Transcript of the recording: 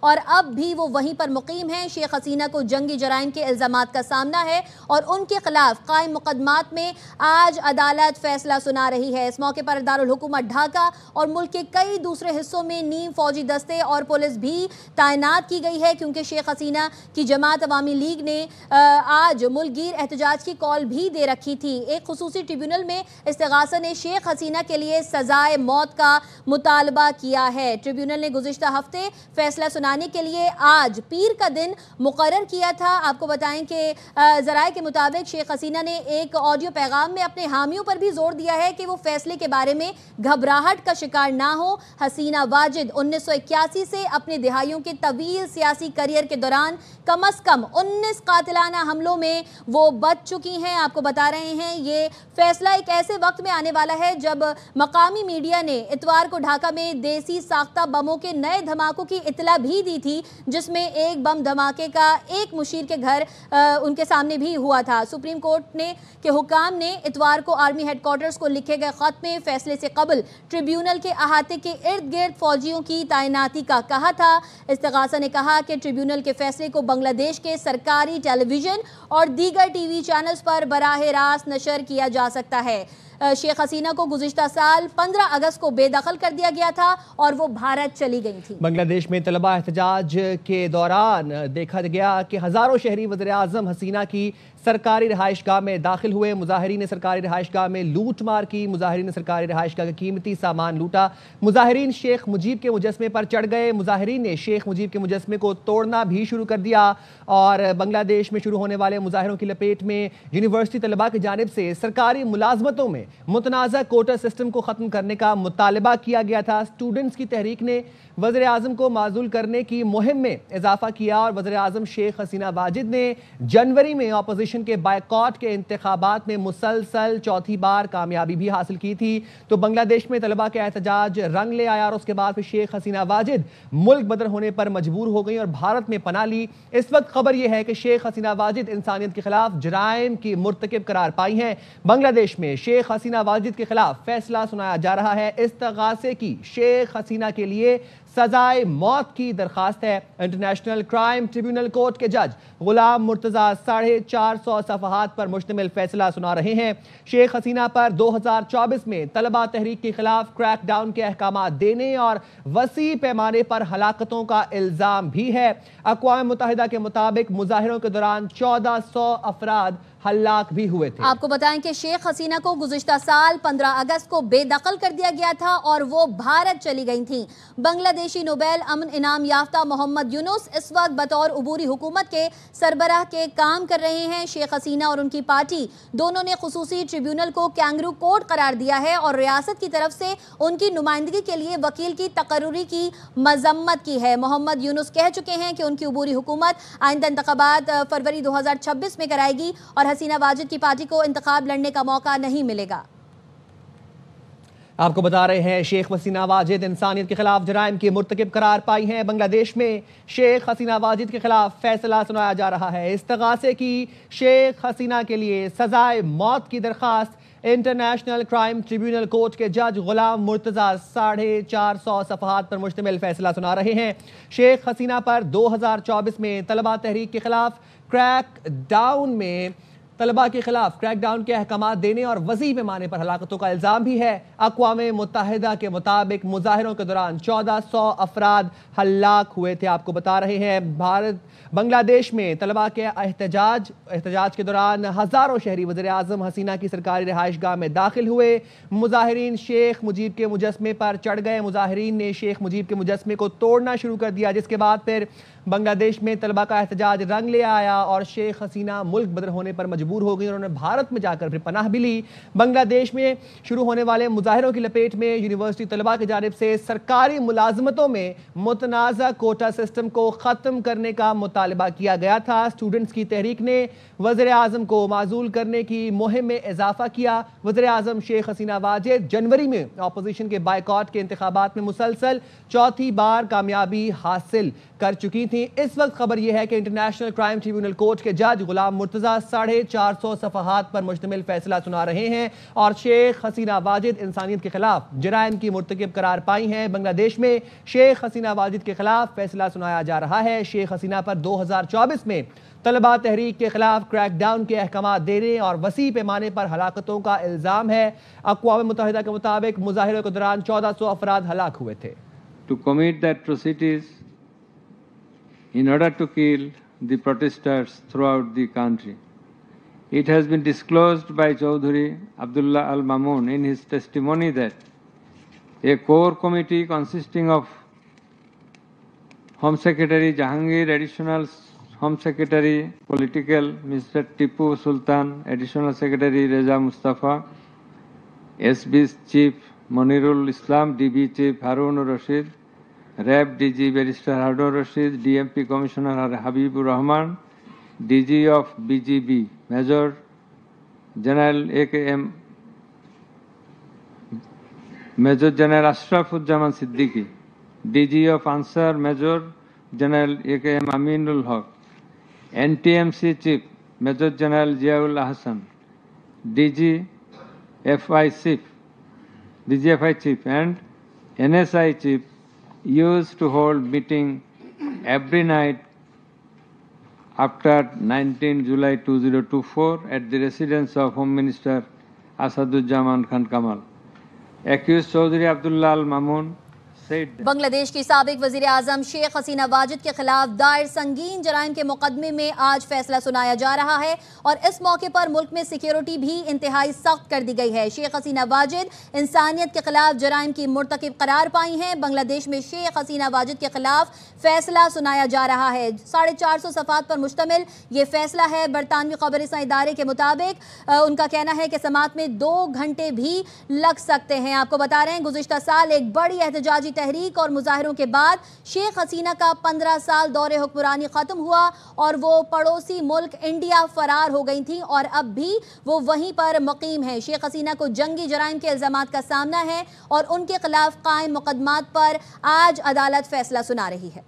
اور اب بھی وہ وہیں پر مقیم ہیں۔ شیخ حسینہ کو جنگی جرائم کے الزامات کا سامنا ہے اور ان کے خلاف قائم مقدمات میں آج عدالت فیصلہ سنا رہی ہے۔ اس موقع پر دارالحکومت ڈھاکہ اور ملک کے کئی دوسرے حصوں میں نیم فوجی دستے اور پولیس بھی تعینات کی گئی ہے، کیونکہ شیخ حسینہ کی جماعت عوامی لیگ نے آج ملک گیر احتجاج کی کال بھی دے رکھی تھی۔ ایک خصوصی ٹریبیونل میں استغاثہ نے شیخ حسینہ کے لیے سزائے موت کا مطالبہ کیا ہے۔ ٹریبیونل نے گزشتہ ہفتے فیصلہ سنانے کے لیے آج پیر کا دن مقرر کیا تھا۔ آپ کو بتائیں کہ ذرائع کے مطابق شیخ حسینہ نے ایک آڈیو پیغام میں اپنے حامیوں پر بھی زور دیا ہے کہ وہ فیصلے کے بارے میں گھبراہٹ کا شکار نہ ہو۔ حسینہ واجد 1981 سے اپنے دہائیوں کے طویل سیاسی کریئر کے دوران کم از کم 19 قاتلانہ حملوں میں وہ بچ چکی ہیں۔ آپ کو بتا رہے ہیں یہ فیصلہ ایک ایسے وقت میں آنے والا ہے جب مقامی میڈیا نے اتوار کو ڈھاکہ میں دیسی ساختہ بموں کے نئے دھماکوں کی اطلاع بھی دی تھی، جس میں ایک بم دھماکے کا ایک مشیر کے گھر ان کے سامنے بھی ہوا تھا۔ سپریم کورٹ کے حکام نے اتوار کو آرمی ہیڈ کوارٹرز کو لکھے گئے خط میں فیصلے سے قبل ٹریبیونل کے احاطے کے ارد گرد فوجیوں کی تعیناتی کا کہا تھا۔ استغاثہ نے کہا کہ ٹریبیونل کے فیصلے کو بنگلہ دیش کے سرکاری ٹیلی ویژن اور دیگر ٹی وی چینلز پر براہ راست نشر کیا جا سکتا ہے۔ شیخ حسینہ کو گزشتہ سال 15 اگست کو بے دخل کر دیا گیا تھا اور وہ بھارت چلی گئی تھی۔ بنگلہ دیش میں طلبہ احتجاج کے دوران دیکھا گیا کہ ہزاروں شہری وزیر اعظم حسینہ کی سرکاری رہائش گاہ میں داخل ہوئے۔ مظاہرین نے سرکاری رہائش گاہ میں لوٹ مار کی۔ مظاہرین نے سرکاری رہائش گاہ کا قیمتی سامان لوٹا۔ مظاہرین شیخ مجیب کے مجسمے پر چڑھ گئے۔ مظاہرین نے شیخ مجیب کے مجسمے کو توڑنا بھی شروع کر دیا اور بنگلہ دیش میں شروع ہونے والے مظاہروں کی لپیٹ میں یونیورسٹی طلباء کی جانب سے سرکاری ملازمتوں میں متنازع کوٹا سسٹم کو ختم کرنے کا مطالبہ کیا گیا تھا۔ اسٹوڈنٹس کی تحریک نے وزیر اعظم کو معزول کرنے کی مہم میں اضافہ کیا اور وزیر اعظم شیخ حسینہ واجد نے جنوری میں اپوزیشن کے بائیکاٹ کے انتخابات میں مسلسل چوتھی بار کامیابی بھی حاصل کی تھی۔ تو بنگلہ دیش میں طلبہ کا احتجاج رنگ لے آیا اور اس کے بعد پھر شیخ حسینہ واجد ملک بدر ہونے پر مجبور ہو گئی اور بھارت میں پناہ لی۔ اس وقت خبر یہ ہے کہ شیخ حسینہ واجد انسانیت کے خلاف جرائم کی مرتکب قرار پائی ہیں۔ بنگلہ دیش میں شیخ حسینہ واجد کے خلاف فیصلہ سنایا جا رہا ہے۔ استغاثے کی شیخ حسینہ کے لیے سزائے موت کی درخواست ہے۔ انٹرنیشنل کرائم ٹریبیونل کورٹ کے جج غلام مرتضیٰ 450 صفحات پر مشتمل فیصلہ سنا رہے ہیں۔ شیخ حسینہ پر 2024 میں طلبہ تحریک کے خلاف کریک ڈاؤن کے احکامات دینے اور وسیع پیمانے پر ہلاکتوں کا الزام بھی ہے۔ اقوام متحدہ کے مطابق مظاہروں کے دوران 1400 افراد ہلاک بھی ہوئے تھے۔ آپ کو بتائیں کہ شیخ حسینہ کو گزشتہ سال 15 اگست کو بے دخل کر دیا گیا تھا اور وہ بھارت چلی گئی تھیں۔ بنگلہ دیشی نوبیل امن انعام یافتہ محمد یونس اس وقت بطور عبوری حکومت کے سربراہ کے کام کر رہے ہیں۔ شیخ حسینہ اور ان کی پارٹی دونوں نے خصوصی ٹریبیونل کو کینگرو کورٹ قرار دیا ہے اور ریاست کی طرف سے ان کی نمائندگی کے لیے وکیل کی تقرری کی مذمت کی ہے۔ محمد یونس کہہ چکے ہیں کہ ان کی عبوری حکومت آئندہ انتخابات فروری 2026 میں کرائے گی اور حسینہ واجد کی پارٹی کو انتخاب لڑنے کا موقع نہیں ملے گا۔ آپ کو بتا رہے ہیں شیخ حسینہ واجد انسانیت کے خلاف جرائم کی مرتکب قرار پائی ہیں۔ بنگلہ دیش میں شیخ حسینہ واجد کے خلاف فیصلہ سنایا جا رہا ہے۔ استغاثے کی شیخ حسینہ کے لیے سزائے موت کی درخواست انٹرنیشنل کرائم ٹریبیونل کورٹ کے جج غلام مرتضیٰ 450 صفحات پر مشتمل فیصلہ سنا رہے ہیں۔ شیخ حسینہ پر 2024 میں طلبہ تحریک کے خلاف کریک ڈاؤن کے احکامات دینے اور وسیع پیمانے پر ہلاکتوں کا الزام بھی ہے۔ اقوام متحدہ کے مطابق مظاہروں کے دوران 1400 افراد ہلاک ہوئے تھے۔ آپ کو بتا رہے ہیں بنگلہ دیش میں طلبہ کے احتجاج کے دوران ہزاروں شہری وزیر اعظم حسینہ کی سرکاری رہائش گاہ میں داخل ہوئے۔ مظاہرین شیخ مجیب کے مجسمے پر چڑھ گئے۔ مظاہرین نے شیخ مجیب کے مجسمے کو توڑنا شروع کر دیا، جس کے بعد پھر بنگلہ دیش میں طلبہ کا احتجاج رنگ لے آیا اور شیخ حسینہ ملک بدر ہونے پر مجبور ہو گئی اور انہوں نے بھارت میں جا کر پھر پناہ بھی لی۔ بنگلہ دیش میں شروع ہونے والے مظاہروں کی لپیٹ میں یونیورسٹی طلباء کی جانب سے سرکاری ملازمتوں میں متنازع کوٹا سسٹم کو ختم کرنے کا مطالبہ کیا گیا تھا۔ اسٹوڈنٹس کی تحریک نے وزیر اعظم کو معزول کرنے کی مہم میں اضافہ کیا۔ وزیر اعظم شیخ حسینہ واجد جنوری میں اپوزیشن کے بائیکاٹ کے انتخابات میں مسلسل چوتھی بار کامیابی حاصل کر چکی تھیں۔ اس وقت خبر یہ ہے کہ انٹرنیشنل کرائم ٹریبیونل کورٹ کے جج غلام مرتضیٰ 450 صفحات پر مشتمل فیصلہ سنا رہے ہیں اور شیخ حسینہ واجد انسانیت کے خلاف جرائم کی مرتکب قرار پائی ہیں۔ بنگلہ دیش میں شیخ حسینہ واجد کے خلاف فیصلہ سنایا جا رہا ہے۔ شیخ حسینہ پر 2024 میں طلبہ تحریک کے خلاف کریک ڈاؤن کے احکامات دینے اور وسیع پیمانے پر ہلاکتوں کا الزام ہے۔ اقوام متحدہ کے مطابق مظاہروں کے دوران 1400 افراد ہلاک ہوئے تھے۔ To commit the atrocities in order to kill the protesters throughout the country. It has been disclosed by Chaudhry Abdullah Al Mamun in his testimony that a core committee consisting of Home Secretary Jahangir, Additional Home Secretary Political Mr. Tipu Sultan, Additional Secretary Reza Mustafa, SB Chief Monirul Islam, DB Chief Harun Rashid, RAB DG Barrister Harun Rashid, DMP Commissioner Habibur Rahman, DG of BGB Major General AKM Major General Ashrafuzzaman Siddiqui, DG of Ansar Major General AKM Aminul Haq, NTMC Chief Major General Ziaul Ahsan, DGFI Chief and NSI Chief used to hold meeting every night after 19 July 2024 at the residence of Home Minister Asaduzzaman Khan Kamal. Accused Chaudhry Abdullah Al Mamun said بنگلہ دیش کی سابق وزیر اعظم شیخ حسینہ واجد کے خلاف دائر سنگین جرائم کے مقدمے میں آج فیصلہ سنایا جا رہا ہے اور اس موقع پر ملک میں سیکیورٹی بھی انتہائی سخت کر دی گئی ہے۔ شیخ حسینہ واجد انسانیت کے خلاف جرائم کی مرتکب قرار پائی ہیں۔ بنگلہ دیش میں شیخ حسینہ واجد کے خلاف فیصلہ سنایا جا رہا ہے۔ 450 صفحات پر مشتمل یہ فیصلہ ہے۔ برطانوی خبررساں ادارے کے مطابق ان کا کہنا ہے کہ سماعت میں 2 گھنٹے بھی لگ سکتے ہیں۔ آپ کو بتا رہے ہیں گزشتہ سال ایک بڑی احتجاجی تحریک اور مظاہروں کے بعد شیخ حسینہ کا 15 سال دور حکمرانی ختم ہوا اور وہ پڑوسی ملک انڈیا فرار ہو گئی تھیں اور اب بھی وہ وہیں پر مقیم ہیں۔ شیخ حسینہ کو جنگی جرائم کے الزامات کا سامنا ہے اور ان کے خلاف قائم مقدمات پر آج عدالت فیصلہ سنا رہی ہے۔